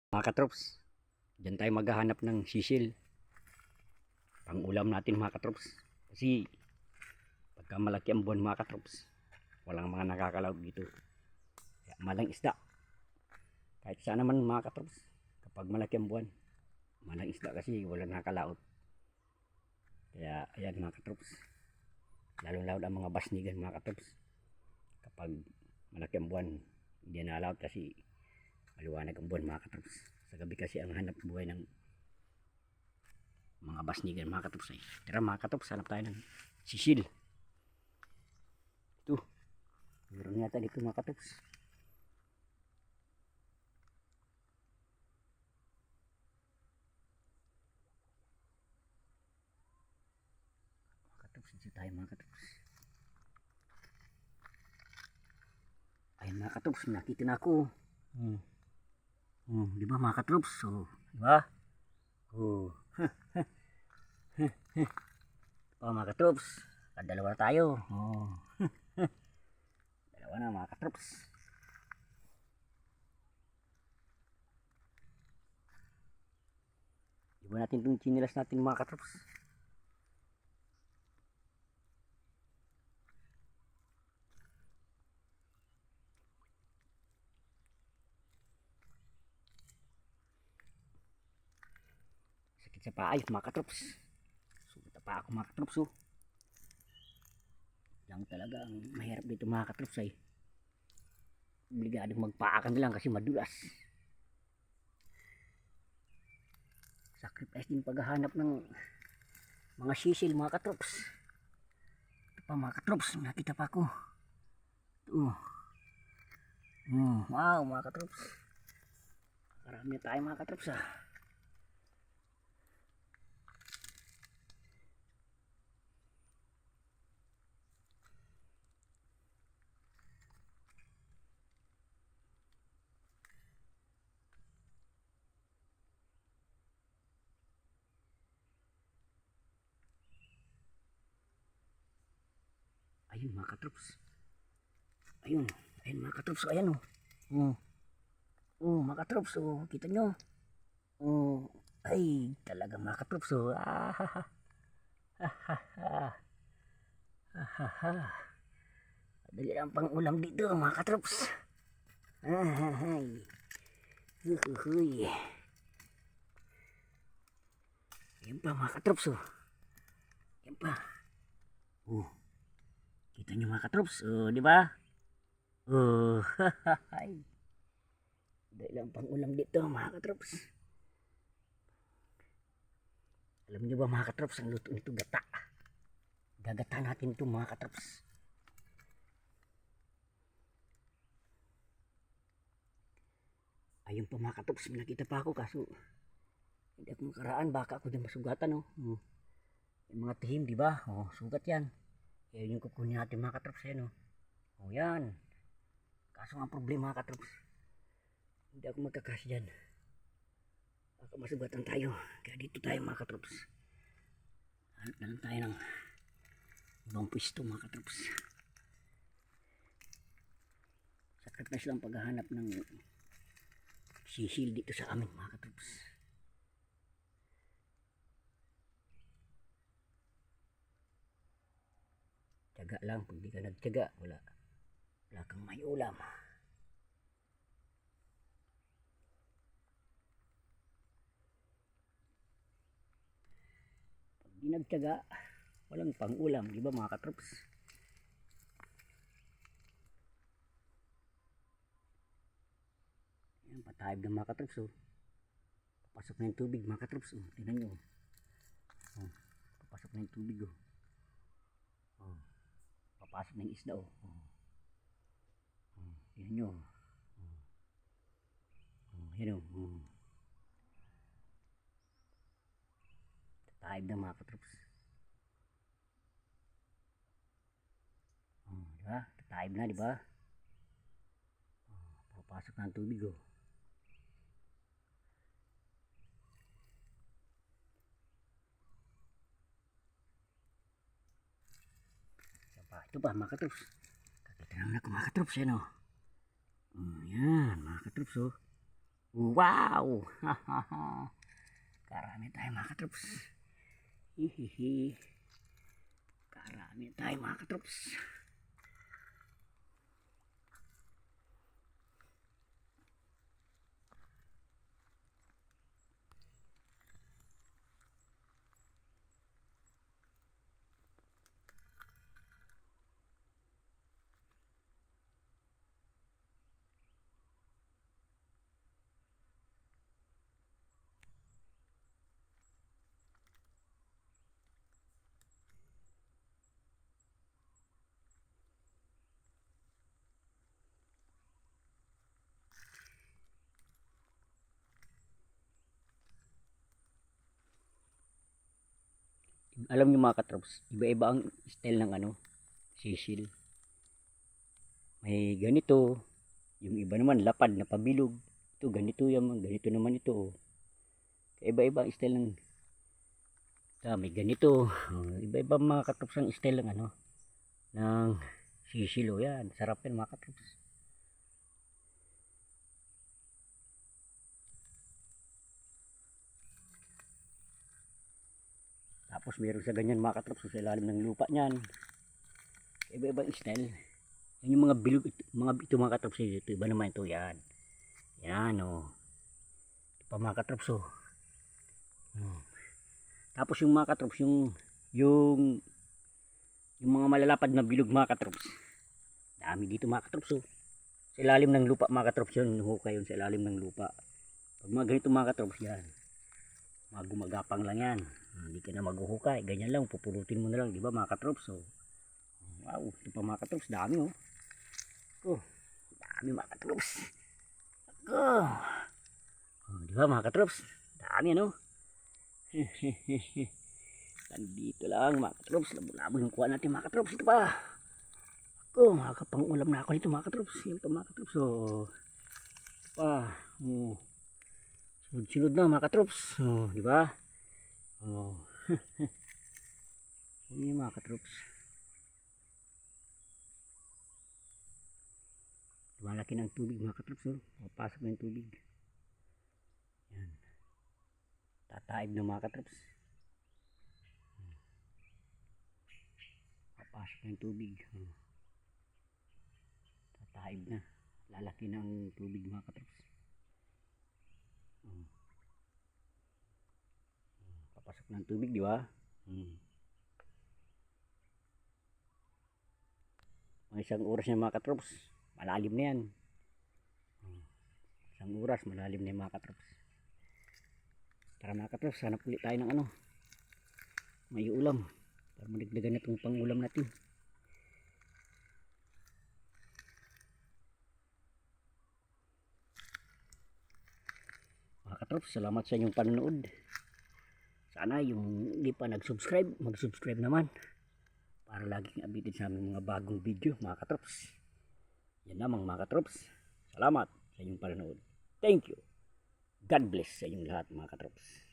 Mga katrops, dyan tayo maghahanap ng sisil pang ulam natin mga katrops. Kasi pagka malaki ang buwan mga katrops, walang mga nakakalaot dito. Kaya malang isda. Kahit saan naman mga katrops, kapag malaki ang buwan, malang isda kasi walang nakakalaot. Kaya ayan mga katrops, lalo-lalo ang mga basnigan mga katrops. Kapag malaki ang buwan, hindi na alaot kasi maliwanag ang buwan mga katrops. Sa gabi kasi ang hanap buhay ng mga basnigan mga katrops ay. Tara mga katrops, hanap tayo ng sisil. Ito, meron yata dito mga katrops. Mga katrops, dito tayo mga katrops. Ayun mga katrops, nakita na ako. Di ba mga katrops? So, di ba? Oh. Oh mga katrops, dalawa na tayo. Oh. Dalawa na mga katrops. Iba natin itong chinilas natin mga katrops. Sakit sa paa mga katrops. Sugat na pa ako mga katrops. Oh. Lang talaga ang mahirap dito mga katrops ay obligadong magpaakan lang kasi madulas. Sacrifice din paghahanap ng mga sisil mga katrops. Ito pa mga katrops, nakita pa ako. Ito. Wow mga katrops, marami na tayo mga katrops ah. Ayun mga katrops. Ayun, ayun mga katrops. Ayan oh. Mga katrops. Oh, kita nyo. Oh, ay talaga mga katrops. Oh. Dali lang pang ulam dito mga katrops. Ay. Huhuhuy. Ayan pa mga katrops. Oh. Ayan pa. Oh. Kita nyo mga katrops. Oh, di ba? Oh, hahahay. Dahil lang pang ulam dito mga katrops. Alam nyo ba mga katrops, ang luto nito gata. Gagata natin ito mga katrops. Ayun pa mga katrops, may nakita pa ako kaso hindi ako makaraan, baka ako din masugatan. Yung mga tihim di ba? Oh, sugat yan. Kaya yung kukunin natin mga katrops yan. Oh, yan. Kaso ang problema mga katrops, hindi ako magkakas dyan. Baka masugatan tayo. Kaya dito tayo mga katrops. Hanap na lang tayo ng ibang pwesto mga katrops. Sacrifice lang paghahanap ng sisil dito sa amin mga katrops. Tiyaga lang, pag di ka nagtiyaga, wala kang may ulam. Pag di nagtiyaga, walang pang ulam, di ba mga katrops? Yan, patayab ng mga katrops. Oh. Papasok na yung tubig mga katrops. Oh. Tingnan nyo. Oh. Papasok na yung tubig. Oh. Papasok na yung isda. Tingnan nyo. Yan tatayab na mga katrops. Diba? Tatayab na diba? Papasok na ang tubig. Ito pa mga katrops. Kakita naman ako mga katrops. Yan yan mga katrops. Wow! Karami tayo mga katrops. Hihihi. Karami tayo mga katrops. Alam niyo mga katrops, iba-iba ang style ng sisil. May ganito, yung iba naman lapad na pabilog. Ito ganito yan, ganito naman ito. Iba-iba ang style ng may ganito. Iba-iba mga katrops ang style ng ng sisil. Yan, sarap yan mga katrops. Tapos meron sa ganyan mga katrops sa ilalim ng lupa niyan. Iba-iba ang style. Yan yung mga bilog, ito mga katrops ito. Iba naman ito, yan. Yan o. Ito pa mga katrops o. Tapos yung mga katrops, yung mga malalapad na bilog mga katrops. Dami dito mga katrops o. Sa ilalim ng lupa mga katrops yun. Hukay yun sa ilalim ng lupa. Pag mga ganito mga katrops yan. Mga gumagapang lang yan. Hindi ka na maghuhukay. Ganyan lang. Pupulutin mo na lang. Diba mga katrops o. Wow. Ito pa mga katrops. Dami o. Dami mga katrops. Diba mga katrops. Dami ano. Nandito lang mga katrops. Labo-labo yung kuha natin mga katrops. Ito pa. Makakapang-ulam na ako nito mga katrops. Yan pa mga katrops. Ito pa. Sunod-sunod na mga katrops. Diba? Yan yung mga katrops. Lumalaki ng tubig mga katrops. Papasok na yung tubig. Yan. Tataib na mga katrops. Papasok na yung tubig. Tataib na. Lalaki ng tubig mga katrops. Papasok na yung tubig, di ba? Mga isang oras na mga katrops. Malalim na yan. Isang oras, malalim na yung mga katrops. Tara mga katrops, hanap ulit tayo ng may ulam. Para maligdagan na itong pangulam natin. Mga katrops, salamat sa inyong panonood. Sana yung hindi pa nag-subscribe, mag-subscribe naman. Para laging updated sa aming mga bagong video mga katrops. Yan lamang mga katrops. Salamat sa inyong panonood. Thank you. God bless sa inyong lahat mga katrops.